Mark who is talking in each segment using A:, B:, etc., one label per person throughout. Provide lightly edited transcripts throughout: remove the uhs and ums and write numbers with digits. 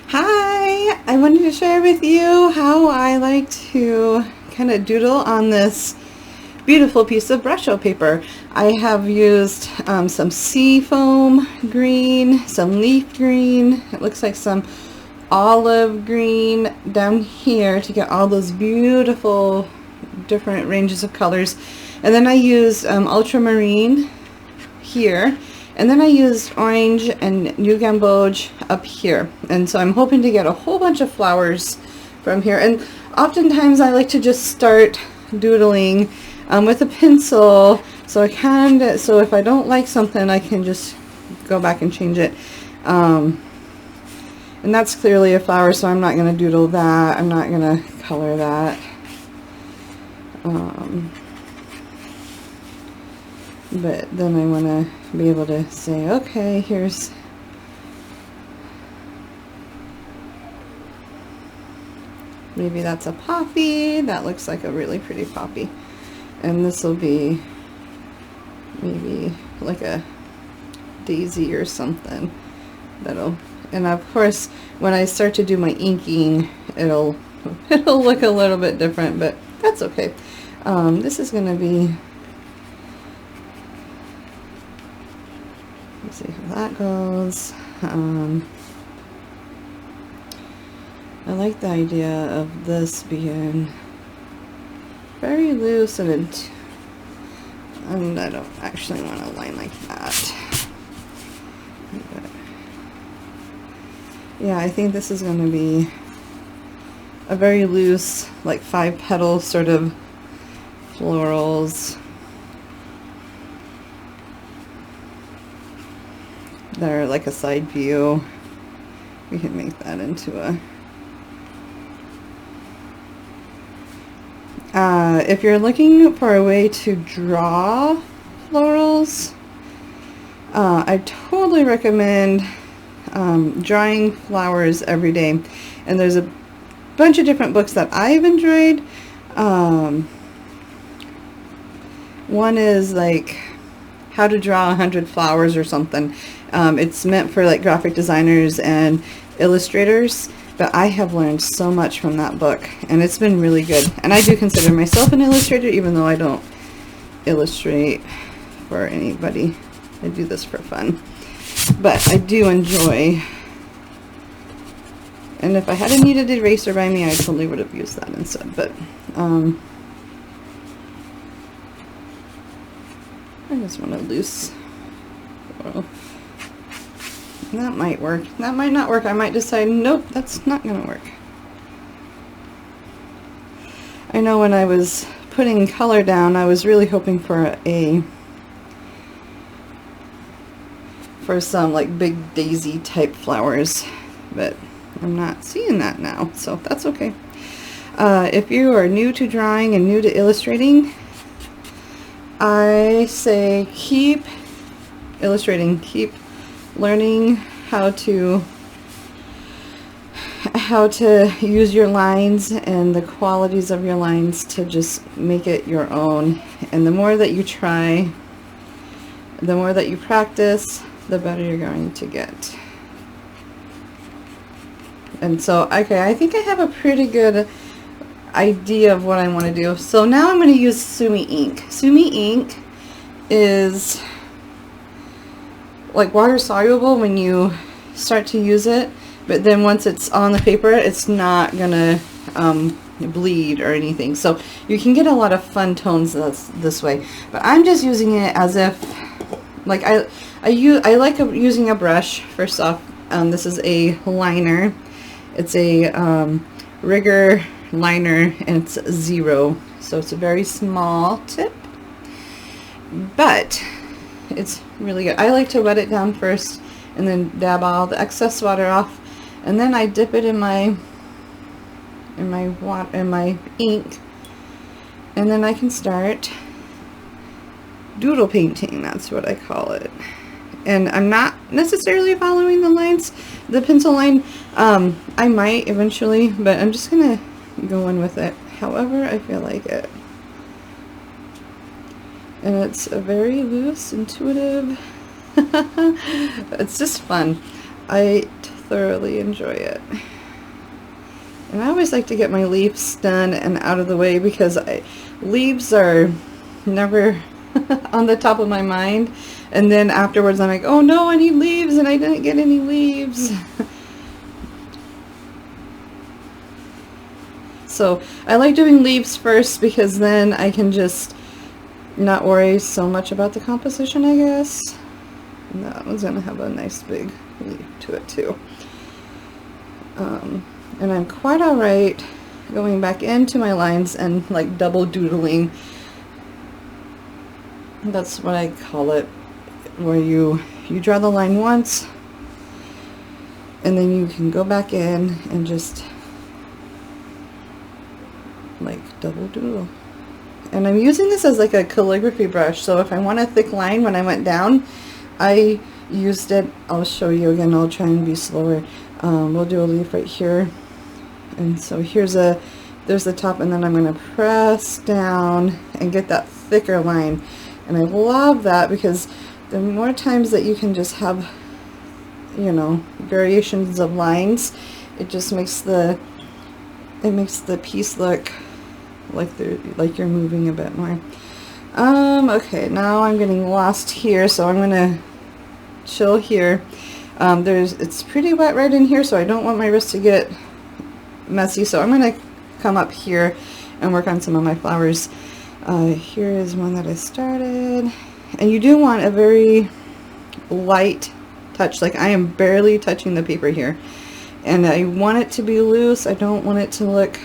A: Hi! I wanted to share with you how I like to kind of doodle on this beautiful piece of Brusho paper. I have used some sea foam green, some leaf green, it looks like some olive green down here to get all those beautiful different ranges of colors. And then I used ultramarine here. And then I used orange and new gamboge up here. And so I'm hoping to get a whole bunch of flowers from here. And oftentimes I like to just start doodling with a pencil. So if I don't like something, I can just go back and change it. And that's clearly a flower, so I'm not going to doodle that. I'm not going to color that. But then I want to be able to say, okay, here's maybe that's a poppy. That looks like a really pretty poppy. And this will be maybe like a daisy or something. And of course, when I start to do my inking, it'll look a little bit different, but that's okay. This is going to be, let's see how that goes. I like the idea of this being very loose and I don't actually want a line like that. But yeah, I think this is going to be a very loose, like 5-petal sort of florals that are like a side view. We can make that into a if you're looking for a way to draw florals, I totally recommend drawing flowers every day. And there's a bunch of different books that I've enjoyed. One is like How to Draw 100 Flowers or something. It's meant for like graphic designers and illustrators, but I have learned so much from that book, and it's been really good. And I do consider myself an illustrator, even though I don't illustrate for anybody. I do this for fun. But I do enjoy, and if I had a kneaded eraser by me, I totally would have used that instead. But I just want a loose floral. That might work. That might not work. I might decide, nope, that's not going to work. I know when I was putting color down, I was really hoping for some like big daisy type flowers, but I'm not seeing that now, so that's okay. If you are new to drawing and new to illustrating, I say keep illustrating, keep learning how to use your lines and the qualities of your lines to just make it your own. And the more that you try, the more that you practice, the better you're going to get. And so, okay, I think I have a pretty good idea of what I want to do. So now I'm going to use Sumi ink. Sumi ink is like water soluble when you start to use it, but then once it's on the paper, it's not gonna bleed or anything. So you can get a lot of fun tones this way. But I'm just using it as if, like I like using a brush. First off, this is a liner. It's a rigger liner, and it's 0, so it's a very small tip, but it's really good. I like to wet it down first and then dab all the excess water off, and then I dip it in my ink, and then I can start doodle painting. That's what I call it. And I'm not necessarily following the lines, the pencil line. I might eventually, but I'm just gonna go in with it however I feel like it. And it's a very loose, intuitive, it's just fun. I thoroughly enjoy it. And I always like to get my leaves done and out of the way because leaves are never on the top of my mind. And then afterwards I'm like, oh no, I need leaves and I didn't get any leaves. So I like doing leaves first because then I can just not worry so much about the composition, I guess. And that one's going to have a nice big leaf to it too. And I'm quite alright going back into my lines and like double doodling. That's what I call it, where you draw the line once and then you can go back in and just like double doodle. And I'm using this as like a calligraphy brush, so if I want a thick line when I went down, I used it. I'll show you again, I'll try and be slower. We'll do a leaf right here, and so there's the top, and then I'm going to press down and get that thicker line. And I love that because the more times that you can just have, you know, variations of lines, it just makes the piece look like you're moving a bit more. Okay, now I'm getting lost here, so I'm gonna chill here. It's pretty wet right in here, so I don't want my wrist to get messy, so I'm gonna come up here and work on some of my flowers. Here is one that I started, and you do want a very light touch. Like I am barely touching the paper here, and I want it to be loose. I don't want it to look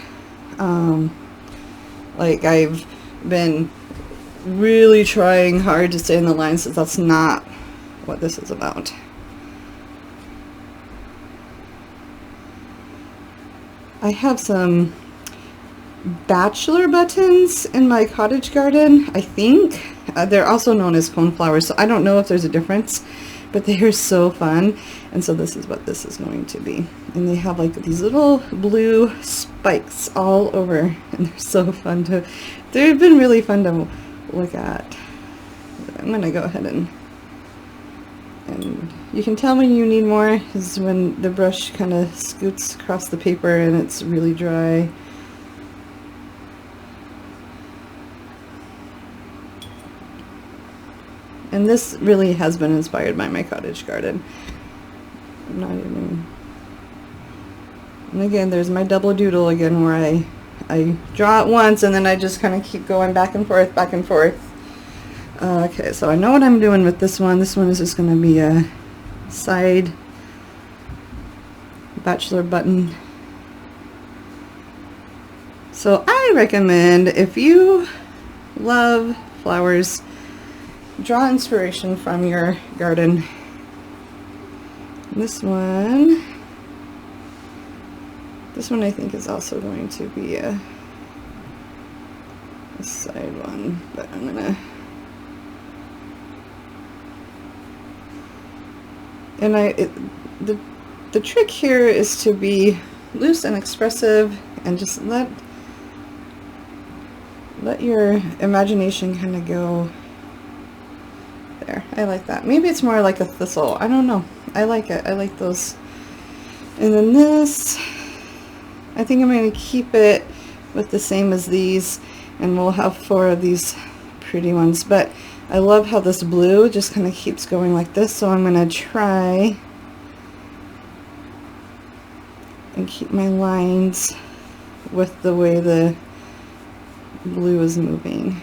A: like I've been really trying hard to stay in the lines, so that's not what this is about. I have some bachelor buttons in my cottage garden, I think. They're also known as coneflowers, so I don't know if there's a difference, but they are so fun. And so this is what this is going to be. And they have like these little blue spikes all over, and they're so fun to, they've been really fun to look at. I'm going to go ahead and you can tell when you need more is when the brush kind of scoots across the paper and it's really dry. And this really has been inspired by my cottage garden. I'm not even... And again, there's my double doodle again, where I draw it once and then I just kind of keep going back and forth, back and forth. Okay, so I know what I'm doing with this one. This one is just going to be a side bachelor button. So I recommend, if you love flowers, draw inspiration from your garden. This one I think is also going to be a side one, but I'm gonna, and the trick here is to be loose and expressive and just let your imagination kind of go there. I like that. Maybe it's more like a thistle. I don't know. I like it. I like those. And then this, I think I'm going to keep it with the same as these, and we'll have 4 of these pretty ones. But I love how this blue just kind of keeps going like this, so I'm going to try and keep my lines with the way the blue is moving.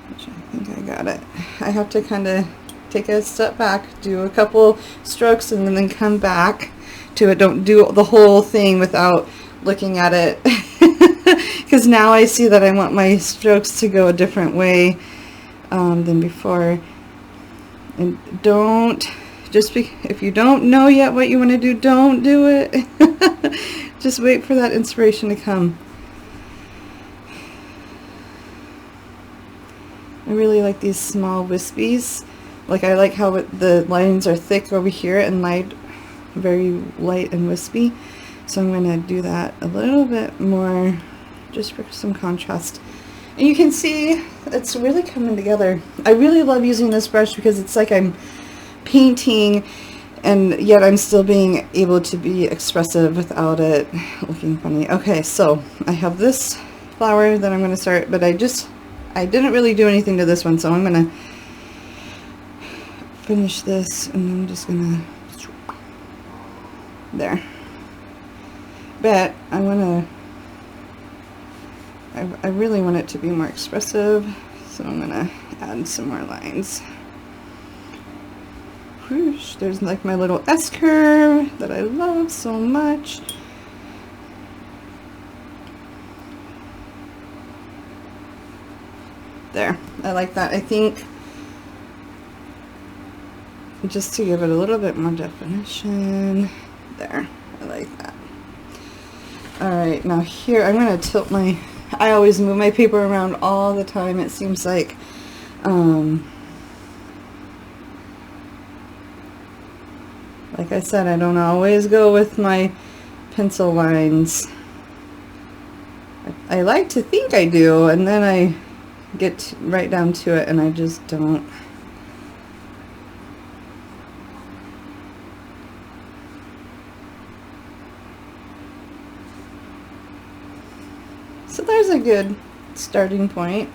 A: Which I think I got it. I have to kind of take a step back, do a couple strokes, and then come back to it. Don't do the whole thing without looking at it, because now I see that I want my strokes to go a different way than before. And don't, if you don't know yet what you want to do, don't do it. Just wait for that inspiration to come. I really like these small wispies. Like, I like how the lines are thick over here and light, very light and wispy. So I'm going to do that a little bit more, just for some contrast. And you can see it's really coming together. I really love using this brush because it's like I'm painting and yet I'm still being able to be expressive without it looking funny. Okay, so I have this flower that I'm going to start, but I didn't really do anything to this one, so I'm going to finish this, and I'm just going to, there. But I want to, I really want it to be more expressive, so I'm going to add some more lines. Whoosh, there's like my little S curve that I love so much. There, I like that. I think just to give it a little bit more definition. There, I like that. Alright, now here I'm going to tilt my, I always move my paper around all the time, it seems like. Like I said, I don't always go with my pencil lines. I like to think I do, and then I get right down to it and I just don't. So there's a good starting point.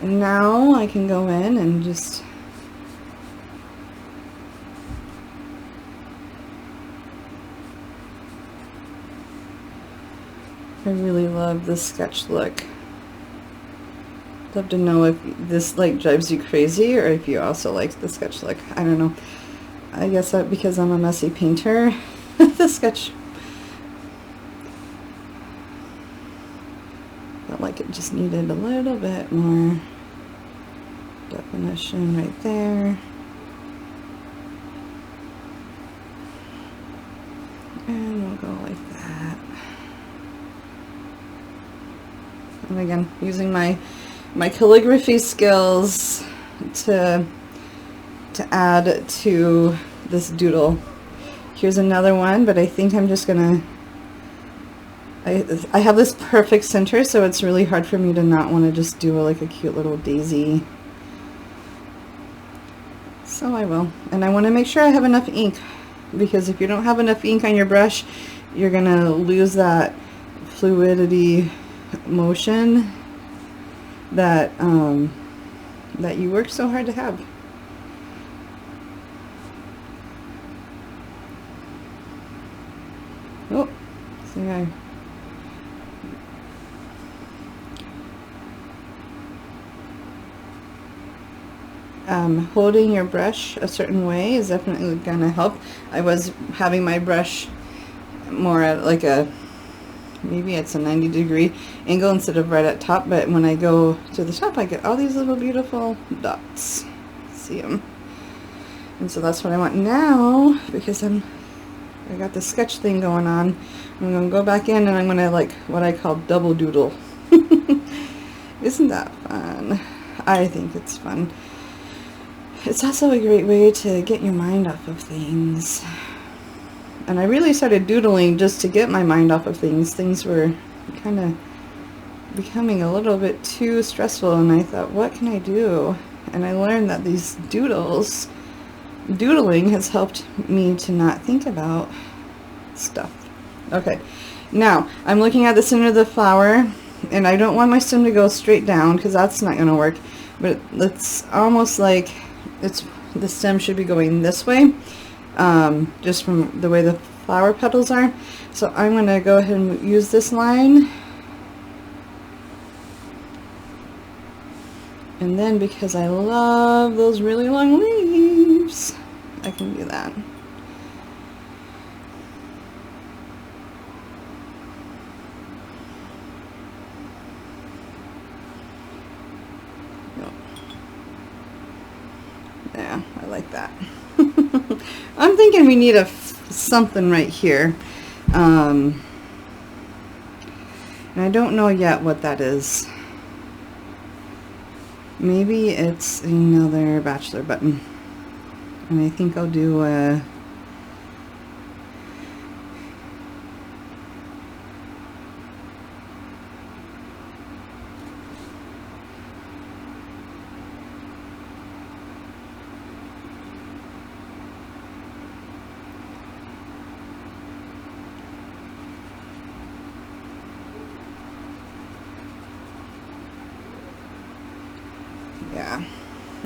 A: And now I can go in and just I really love this sketch look. Love to know if this like drives you crazy or if you also like the sketch look. I don't know. I guess that because I'm a messy painter, the sketch felt like it just needed a little bit more definition right there. And we'll go like that. And again, using my calligraphy skills to add to this doodle. Here's another one, but I think I'm just gonna, I have this perfect center, so it's really hard for me to not want to just do like a cute little daisy. So I will. And I want to make sure I have enough ink, because if you don't have enough ink on your brush, you're gonna lose that fluidity motion that that you work so hard to have. Oh, see, holding your brush a certain way is definitely going to help. I was having my brush more at like a, maybe it's a 90-degree angle instead of right at top, but when I go to the top I get all these little beautiful dots. See them? And so that's what I want now, because I got the sketch thing going on. I'm going to go back in and I'm going to like what I call double doodle. Isn't that fun? I think it's fun. It's also a great way to get your mind off of things. And I really started doodling just to get my mind off of things. Things were kind of becoming a little bit too stressful, and I thought, what can I do? And I learned that these doodling has helped me to not think about stuff. Okay, now I'm looking at the center of the flower, and I don't want my stem to go straight down because that's not going to work, but it's almost like the stem should be going this way, just from the way the flower petals are. So I'm going to go ahead and use this line, and then because I love those really long leaves, I can do that. Yeah, I like that. I'm thinking we need something right here. And I don't know yet what that is. Maybe it's another bachelor button. And I think I'll do a...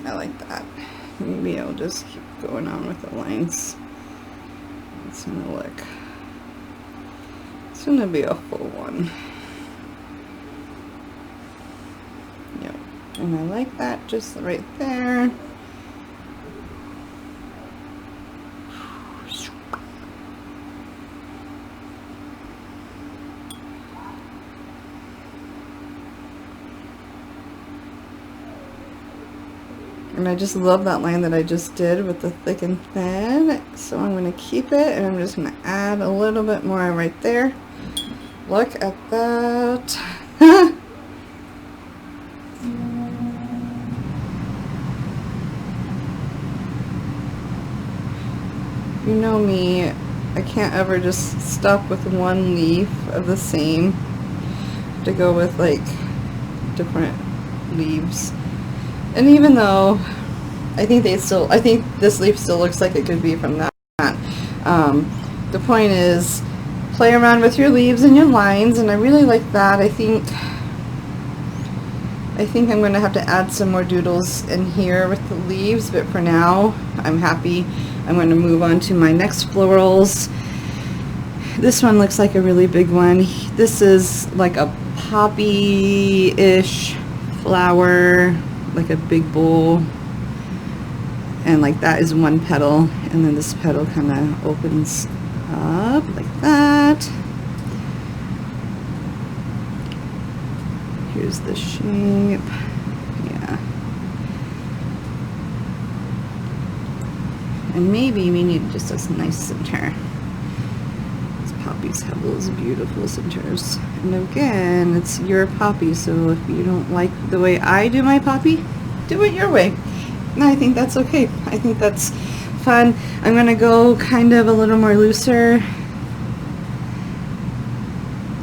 A: I like that. Maybe I'll just keep going on with the lines. It's gonna look, it's gonna be a full one. Yep, and I like that just right there. And I just love that line that I just did with the thick and thin. So I'm going to keep it, and I'm just going to add a little bit more right there. Look at that. You know me, I can't ever just stop with one leaf of the same. I have to go with like different leaves. And even though I think this leaf still looks like it could be from that. The point is, play around with your leaves and your lines, and I really like that. I think I'm going to have to add some more doodles in here with the leaves, but for now, I'm happy. I'm going to move on to my next florals. This one looks like a really big one. This is like a poppy-ish flower, like a big bowl, and like that is one petal, and then this petal kind of opens up like that. Here's the shape. Yeah, and maybe we need just a nice center. These poppies have those beautiful centers, and again, it's your poppy, so if you don't like the way I do my poppy, do it your way. And I think that's okay. I think that's fun. I'm gonna go kind of a little more looser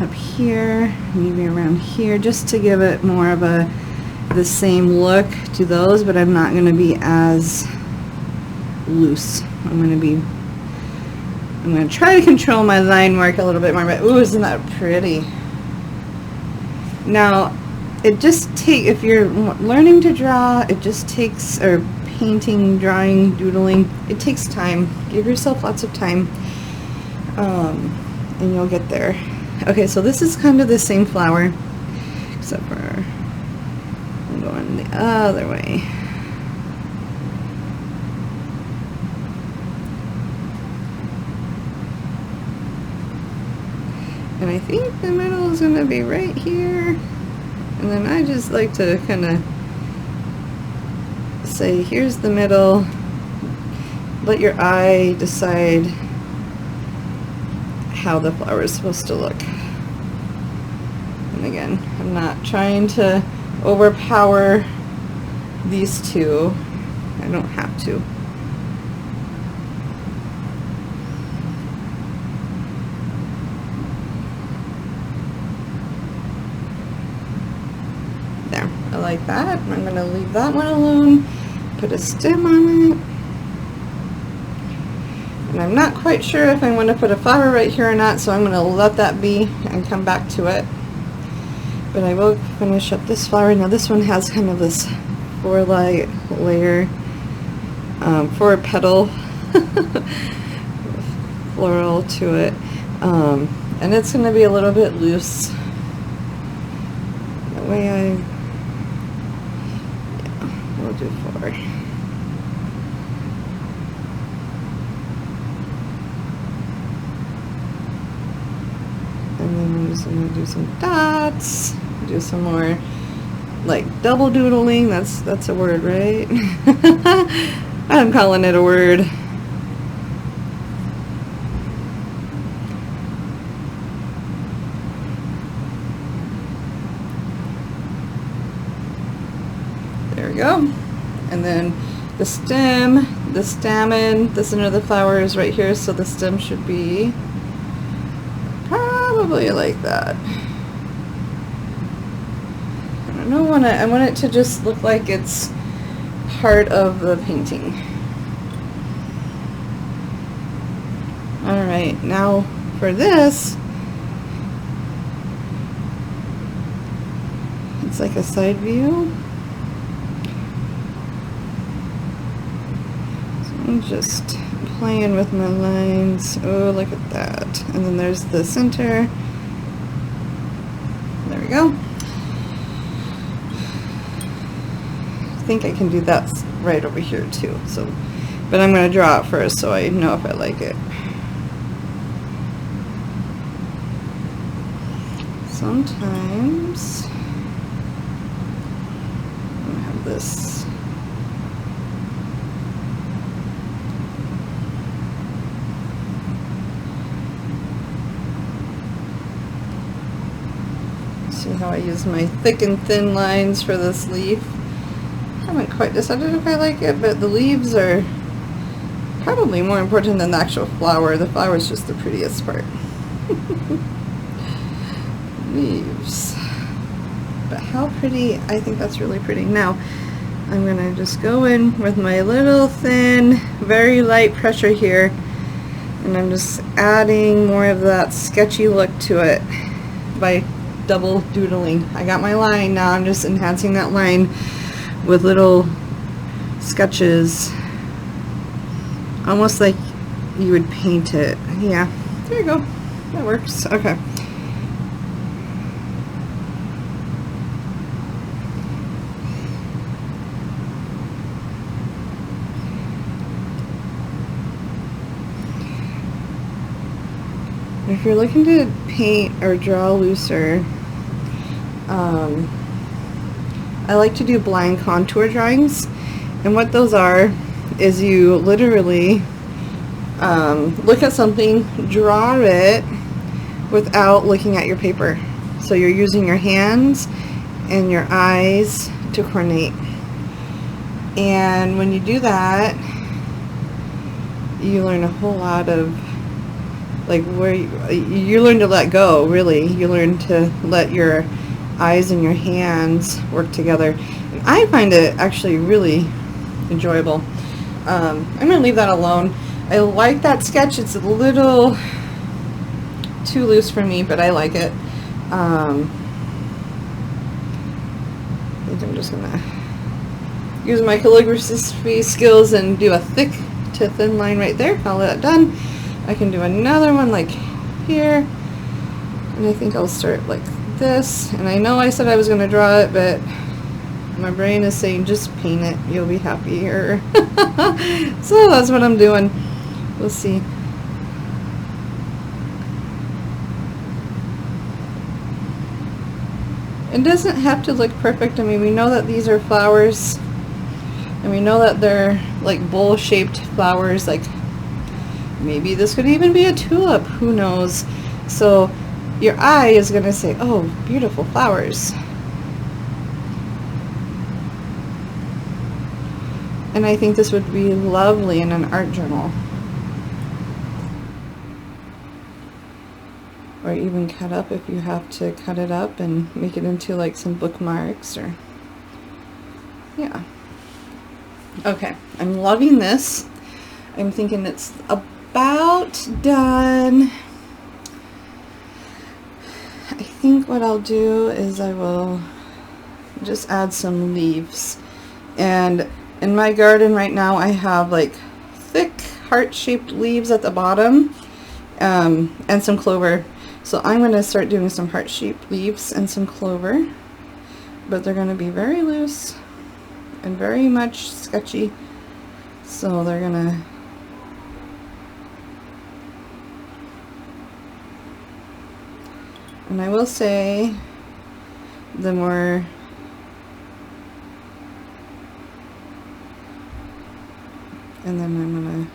A: up here, maybe around here, just to give it more of the same look to those, but I'm not gonna be as loose. I'm gonna try to control my line work a little bit more, but ooh, isn't that pretty? Now, it just if you're learning to draw, it just takes, or painting, drawing, doodling, it takes time. Give yourself lots of time, and you'll get there. Okay, so this is kind of the same flower, except for I'm going the other way. And I think the middle is going to be right here. And then I just like to kind of say, here's the middle. Let your eye decide how the flower is supposed to look. And again, I'm not trying to overpower these two. I don't have to. I like that. I'm going to leave that one alone, put a stem on it, and I'm not quite sure if I want to put a flower right here or not, so I'm going to let that be and come back to it. But I will finish up this flower. Now this one has kind of this four petal floral to it, and it's going to be a little bit loose. The way we'll do 4. And then I'm just going to do some dots, do some more like double doodling. That's a word, right? I'm calling it a word. There we go. And then the stem, the stamen, the center of the flower is right here, so the stem should be probably like that. I want it to just look like it's part of the painting. Alright, now for this, it's like a side view. I'm just playing with my lines. Oh, look at that. And then there's the center. There we go. I think I can do that right over here too. So, but I'm going to draw it first so I know if I like it. Sometimes I'm going to have this. See how I use my thick and thin lines for this leaf. I haven't quite decided if I like it, but the leaves are probably more important than the actual flower. The flower is just the prettiest part. Leaves. But how pretty, I think that's really pretty. Now, I'm going to just go in with my little thin, very light pressure here, and I'm just adding more of that sketchy look to it by double doodling. I got my line, now I'm just enhancing that line with little sketches, almost like you would paint it. Yeah, there you go. That works. Okay. If you're looking to paint or draw looser, I like to do blind contour drawings, and what those are is you literally look at something, draw it without looking at your paper. So you're using your hands and your eyes to coordinate, and when you do that, you learn a whole lot of, like, where you learn to let go, really. You learn to let your eyes and your hands work together. And I find it actually really enjoyable. I'm going to leave that alone. I like that sketch. It's a little too loose for me, but I like it. I think I'm just going to use my calligraphy skills and do a thick to thin line right there. Call that done. I can do another one like here, and I think I'll start like this. And I know I said I was going to draw it, but my brain is saying just paint it, you'll be happier. So that's what I'm doing. We'll see. It doesn't have to look perfect. I mean, we know that these are flowers, and we know that they're like bowl-shaped flowers. Like, maybe this could even be a tulip, who knows. So your eye is going to say, oh, beautiful flowers. And I think this would be lovely in an art journal. Or even cut up if you have to cut it up and make it into like some bookmarks, or yeah. Okay, I'm loving this. I'm thinking it's about done. I think what I'll do is I will just add some leaves. And in my garden right now I have like thick heart-shaped leaves at the bottom, and some clover. So I'm going to start doing some heart-shaped leaves and some clover, but they're going to be very loose and very much sketchy. So they're going to And I will say, the more and then I'm gonna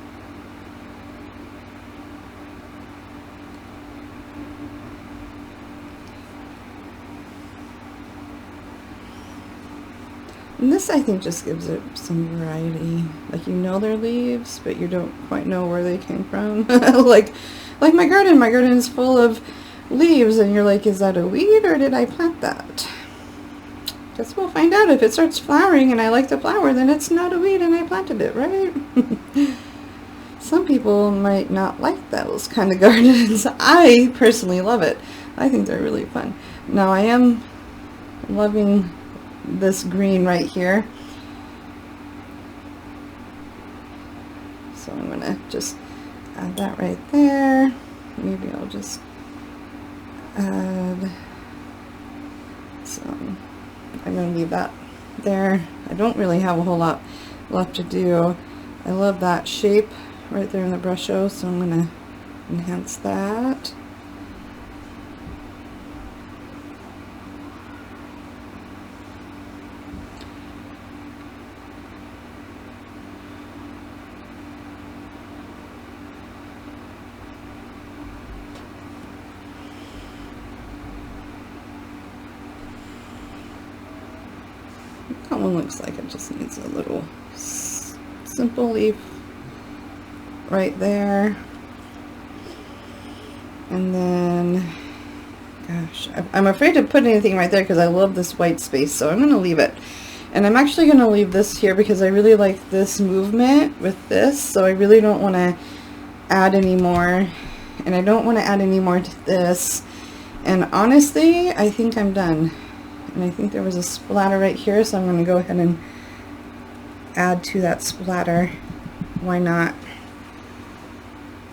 A: and this, I think, just gives it some variety. Like, you know they're leaves, but you don't quite know where they came from. like my garden. My garden is full of leaves, and you're like, is that a weed or did I plant that? Guess we'll find out. If it starts flowering and I like the flower, then it's not a weed and I planted it, right? Some people might not like those kind of gardens. I personally love it. I think they're really fun. Now, I am loving this green right here. So I'm going to just add that right there. Maybe I'll just add some. I'm going to leave that there. I don't really have a whole lot left to do. I love that shape right there in the Brusho, so I'm going to enhance that. That one looks like it just needs a little simple leaf right there. And then, gosh, I'm afraid to put anything right there because I love this white space, so I'm going to leave it. And I'm actually going to leave this here because I really like this movement with this, so I really don't want to add any more. And I don't want to add any more to this. And honestly, I think I'm done. And I think there was a splatter right here, so I'm going to go ahead and add to that splatter. Why not?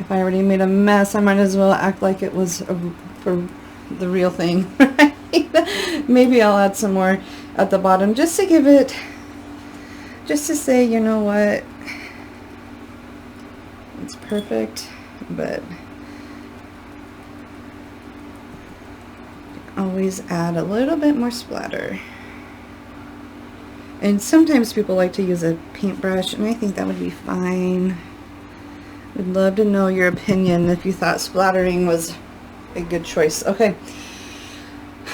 A: If I already made a mess, I might as well act like it was for the real thing, right? Maybe I'll add some more at the bottom just to give it, just to say, you know what, it's perfect, but always add a little bit more splatter. And sometimes people like to use a paintbrush, and I think that would be fine. I'd love to know your opinion if you thought splattering was a good choice. Okay,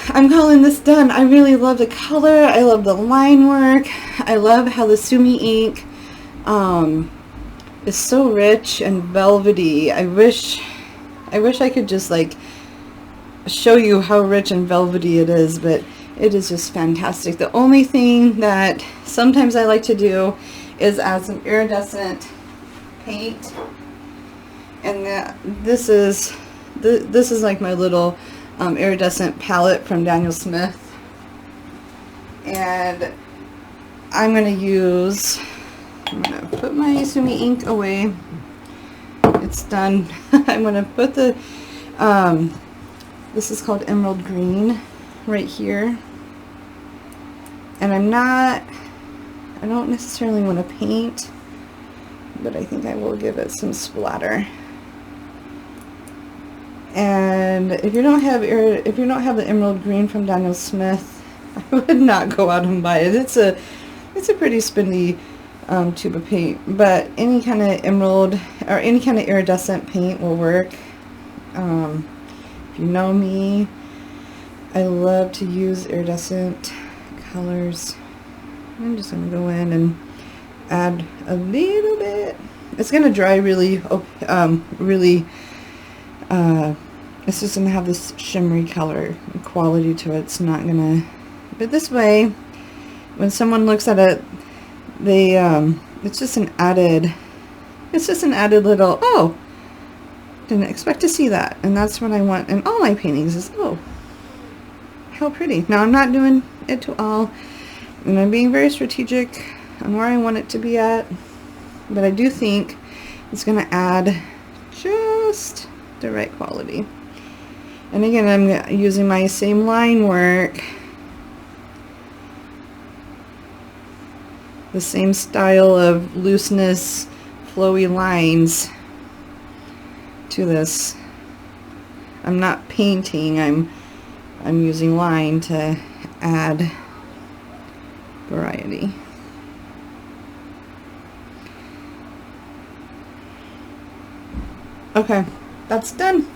A: I'm calling this done. I really love the color. I love the line work. I love how the Sumi ink is so rich and velvety. I wish I could just like show you how rich and velvety it is, but it is just fantastic. The only thing that sometimes I like to do is add some iridescent paint, and this is like my little iridescent palette from Daniel Smith, and I'm going to put my Sumi ink away. It's done. I'm going to put the this is called Emerald Green right here, and I don't necessarily want to paint, but I think I will give it some splatter. And if you don't have the Emerald Green from Daniel Smith, I would not go out and buy it. It's a pretty spendy tube of paint, but any kind of emerald or any kind of iridescent paint will work. If you know me, I love to use iridescent colors. I'm just going to go in and add a little bit. It's going to dry really, it's just going to have this shimmery color quality to it. It's not going to, but this way, when someone looks at it, they, it's just an added little, oh, didn't expect to see that. And that's what I want in all my paintings is, oh, how pretty. Now I'm not doing it to all, and I'm being very strategic on where I want it to be at, but I do think it's going to add just the right quality. And again, I'm using my same line work, the same style of looseness, flowy lines to this. I'm not painting, I'm using line to add variety. Okay, that's done.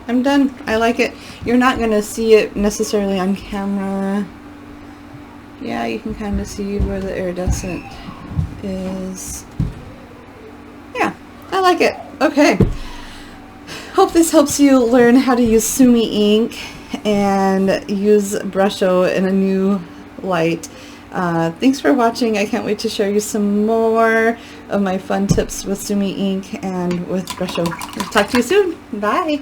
A: I'm done. I like it. You're not going to see it necessarily on camera. Yeah, you can kind of see where the iridescent is. Yeah, I like it. Okay. Hope this helps you learn how to use Sumi ink and use Brusho in a new light. Thanks for watching. I can't wait to show you some more of my fun tips with Sumi ink and with Brusho. Talk to you soon. Bye.